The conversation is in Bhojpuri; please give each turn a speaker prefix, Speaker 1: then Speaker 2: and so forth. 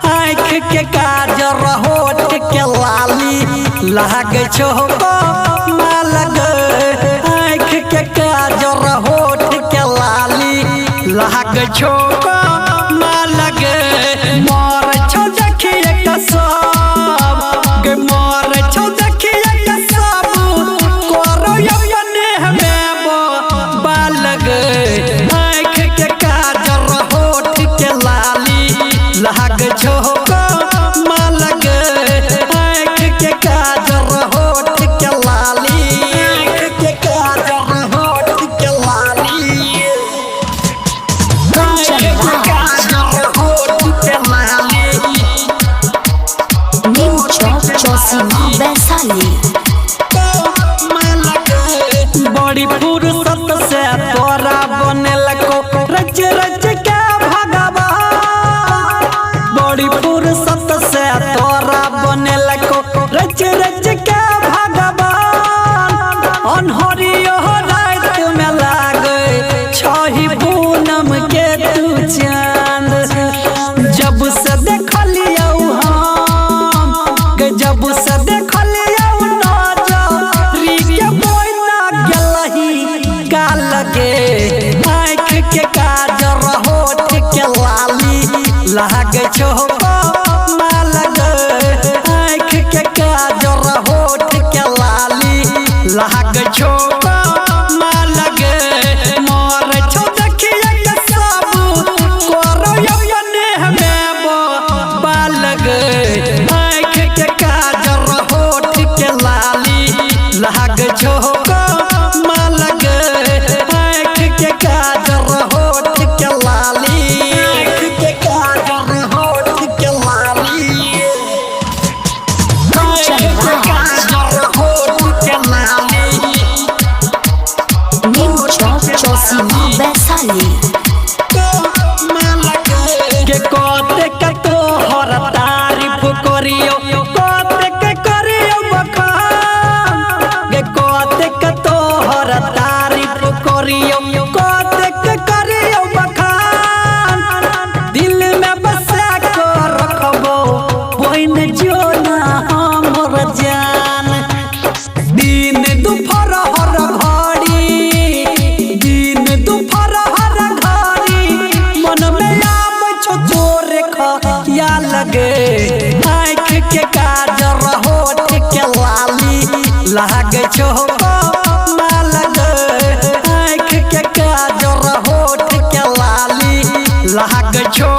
Speaker 1: आँख के काजर होठ के लाली लागे छो मालग। आँख के काजर होठ के लाली लागे छो मालग। मोर छो देखिए कसम गे मोर छो देखिए कसम करो यने हमें बालग। आँख के काजर होठ के लाली लागे छो मालग। आँख के काजर होठ के लाली आँख के काजर होठ के लाली आँख के काजर होठ के लाली
Speaker 2: नीम चौक चौसीमा वैशाली।
Speaker 1: बड़ी फुर्सत से तोरा बनेलको रच रच के भगवान। बड़ी फुर्सत से तोरा बनेलको रच रच के भगवान। अनहरियो रात में लागे छही पूनम के तू चांद। जब से देखलियो हम जब से देखलियो नजरी के मोइना गेलही का लगे। आँख के काजर होठ के लाली लागे छो मालग। आँख के काजर होठ के लाली लागे छो मालग। मोर छो देखिए कसम करो यने हमें बालग। आँख के काजर होठ के लाली लागे छो मालग। आँख के काजर होठ के लाली आँख के काजर होठ के लाली आँख के काजर होठ के लाली
Speaker 2: नीम चौक चौसीमा वैशाली।
Speaker 1: के कोते का तोहर तारीफ करियो कोते के करियो बखान। के कोते का तोहर तारीफ करियो कोते के करियो बखान। दिल में बसा को रखबो बहिन जो ना हमर जान। दिन दुपहर हर घड़ी दिन दुपहर हर घड़ी मन में आवे छो तोरे खया लगे। आँख के काजर होठ के लाली लागे छो मालग। आँख के काजर होठ के लाली लागे छो